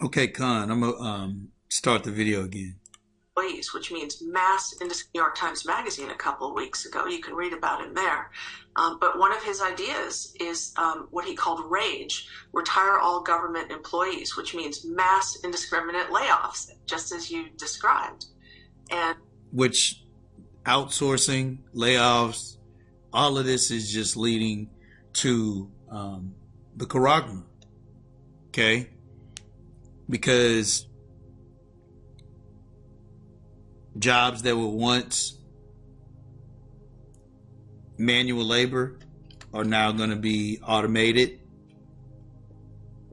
Okay, Khan, I'm gonna start the video again. Employees, which means mass in the New York Times Magazine a couple of weeks ago. You can read about him there. But one of his ideas is what he called RAGE, retire all government employees, which means mass indiscriminate layoffs, just as you described. And Which outsourcing, layoffs, all of this is just leading to the charagma. Okay? Because jobs that were once manual labor are now going to be automated,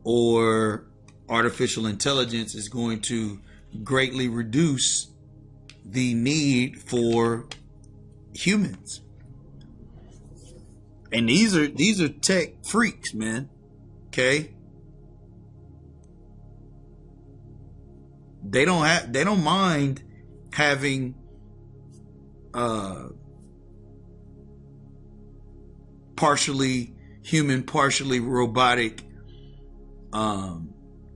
or artificial intelligence is going to greatly reduce the need for humans. And these are tech freaks, man. Okay? They don't mind having partially human, partially robotic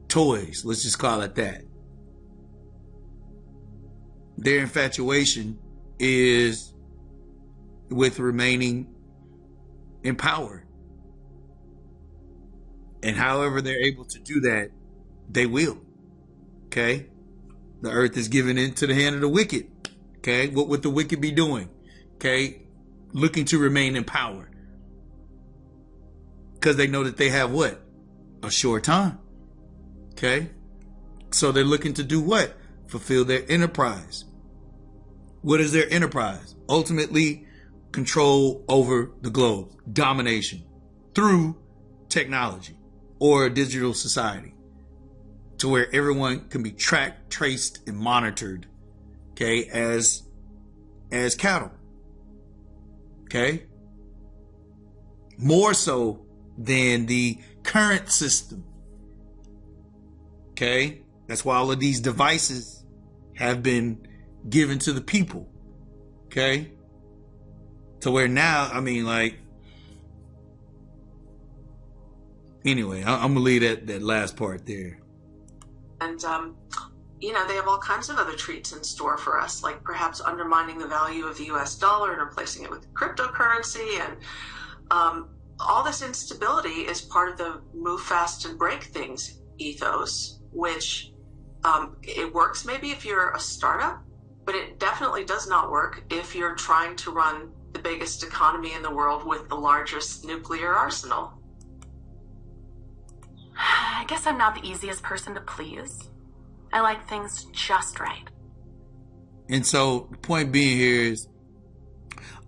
toys. Let's just call it that. Their infatuation is with remaining in power. And however they're able to do that, they will. Okay? The earth is given into the hand of the wicked. Okay? What would the wicked be doing? Okay? Looking to remain in power. Because they know that they have what? A short time. Okay? So they're looking to do what? Fulfill their enterprise. What is their enterprise? Ultimately, control over the globe. Domination. Through technology or a digital society. To where everyone can be tracked, traced, and monitored, okay, as cattle. Okay? More so than the current system. Okay? That's why all of these devices have been given to the people. Okay? To where now, I mean, like, anyway, I'm gonna leave that last part there. And, they have all kinds of other treats in store for us, like perhaps undermining the value of the US dollar and replacing it with cryptocurrency. And all this instability is part of the move fast and break things ethos, which it works maybe if you're a startup, but it definitely does not work if you're trying to run the biggest economy in the world with the largest nuclear arsenal. I guess I'm not the easiest person to please. I like things just right. And so the point being here is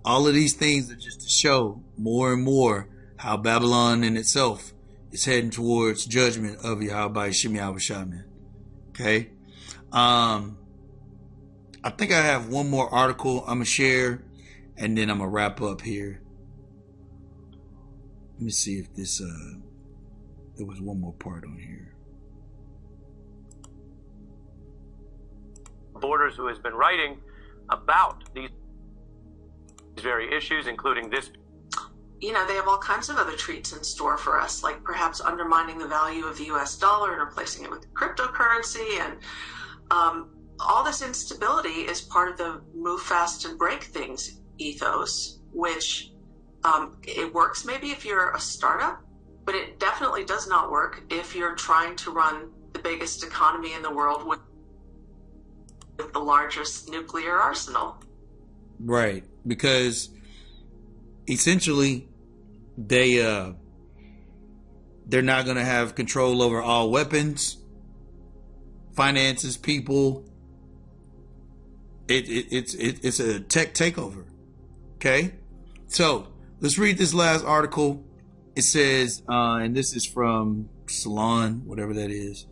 all of these things are just to show more and more how Babylon in itself is heading towards judgment of Yahweh Shemi Abushaman. Okay. I think I have one more article I'm gonna share, and then I'm gonna wrap up here. Let me see if this there was one more part on here. Borders, who has been writing about these very issues, including this. They have all kinds of other treats in store for us, like perhaps undermining the value of the US dollar and replacing it with cryptocurrency. And all this instability is part of the move fast and break things ethos, which it works maybe if you're a startup, but it definitely does not work if you're trying to run the biggest economy in the world with the largest nuclear arsenal. Right, because essentially they're not going to have control over all weapons, finances, people. It's a tech takeover. Okay, so let's read this last article. It says, and this is from Salon, whatever that is.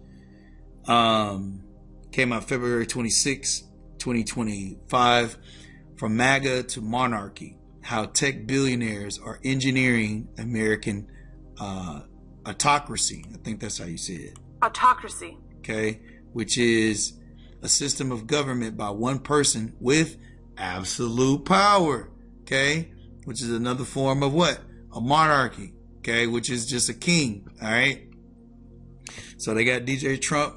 Came out February 26, 2025. From Maga to Monarchy, how tech billionaires are engineering American autocracy. I think that's how you say it. Autocracy. Okay, which is a system of government by one person with absolute power. Okay, which is another form of what? A monarchy. Okay, which is just a king. All right. So they got DJ Trump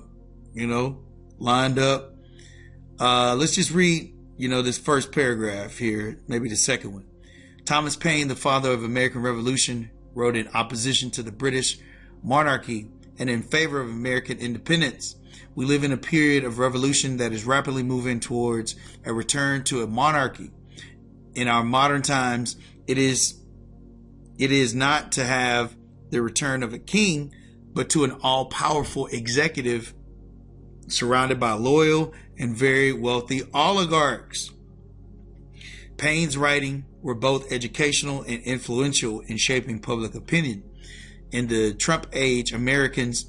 lined up. Let's just read, this first paragraph here, maybe the second one. Thomas Paine, the father of American Revolution, wrote in opposition to the British monarchy and in favor of American independence. We live in a period of revolution that is rapidly moving towards a return to a monarchy. In our modern times, it is not to have the return of a king, but to an all-powerful executive surrounded by loyal and very wealthy oligarchs. Paine's writing were both educational and influential in shaping public opinion. In the Trump age, Americans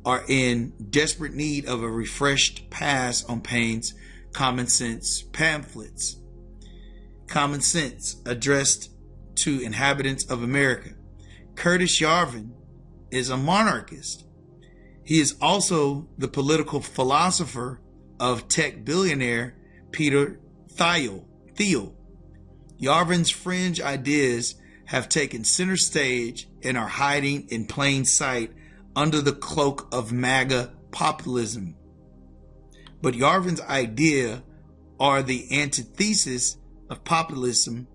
are in desperate need of a refreshed pass on Paine's common sense pamphlets. Common sense addressed to inhabitants of America. Curtis Yarvin is a monarchist. He is also the political philosopher of tech billionaire Peter Thiel. Yarvin's fringe ideas have taken center stage and are hiding in plain sight under the cloak of Maga populism. But Yarvin's idea are the antithesis of populism,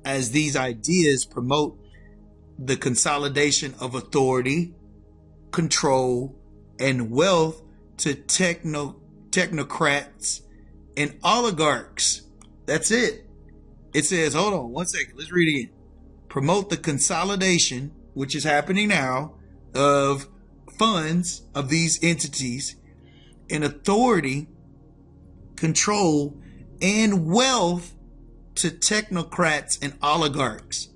as these ideas promote the consolidation of authority, control, and wealth to technocrats and oligarchs. That's it. It says, hold on one second, let's read it again. Promote the consolidation, which is happening now, of funds of these entities and authority, control, and wealth to technocrats and oligarchs.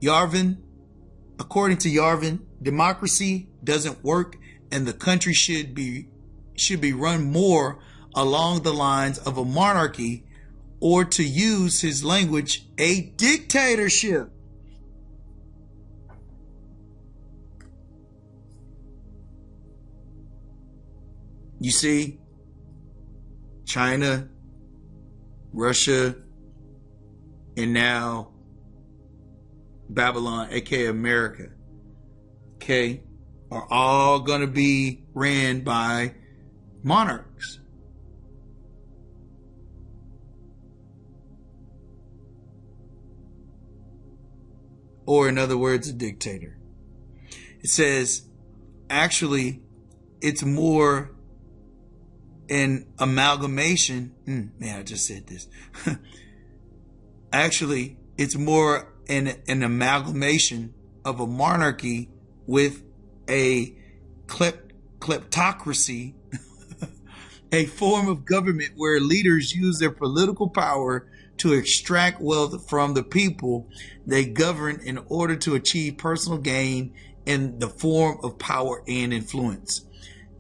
According to Yarvin, democracy doesn't work and the country should be run more along the lines of a monarchy, or to use his language, a dictatorship. You see, China, Russia, and now Babylon, aka America, are all going to be ran by monarchs. Or in other words, a dictator. It says, actually, it's more an amalgamation. Man, I just said this. Actually, it's more an amalgamation of a monarchy with a kleptocracy, a form of government where leaders use their political power to extract wealth from the people they govern in order to achieve personal gain in the form of power and influence.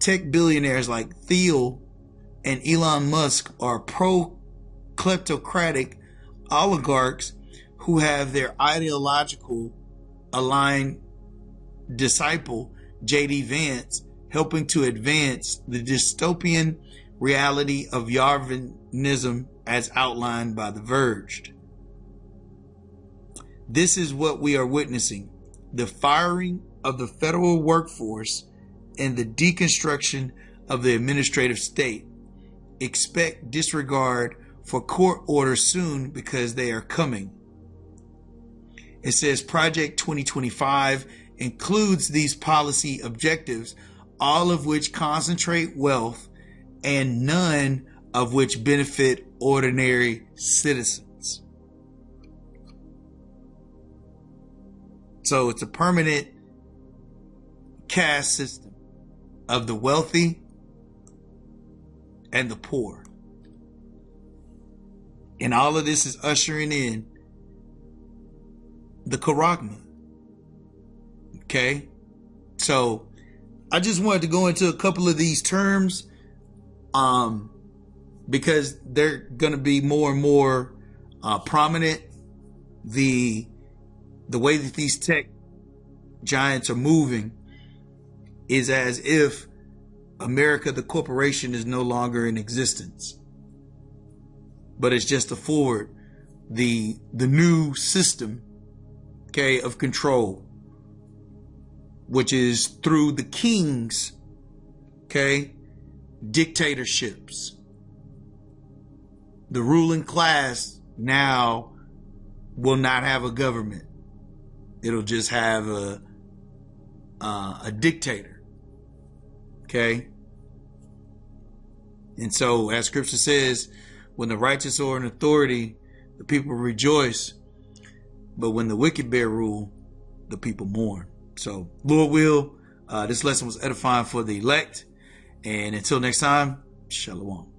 Tech billionaires like Thiel and Elon Musk are pro-kleptocratic oligarchs who have their ideological aligned disciple, J.D. Vance, helping to advance the dystopian reality of Yarvinism as outlined by The Verge. This is what we are witnessing: the firing of the federal workforce and the deconstruction of the administrative state. Expect disregard for court orders soon, because they are coming. It says Project 2025 includes these policy objectives, all of which concentrate wealth and none of which benefit ordinary citizens. So it's a permanent caste system of the wealthy and the poor. And all of this is ushering in the Charagma. Okay? So I just wanted to go into a couple of these terms because they're going to be more and more prominent. The way that these tech giants are moving is as if America, the corporation, is no longer in existence, but it's just a forward, the new system, okay, of control, which is through the kings Okay? Dictatorships. The ruling class now will not have a government. It'll just have a dictator. Okay? And so, as scripture says, when the righteous are in authority, the people rejoice. But when the wicked bear rule, the people mourn. So, Lord will, this lesson was edifying for the elect. And until next time, shalom.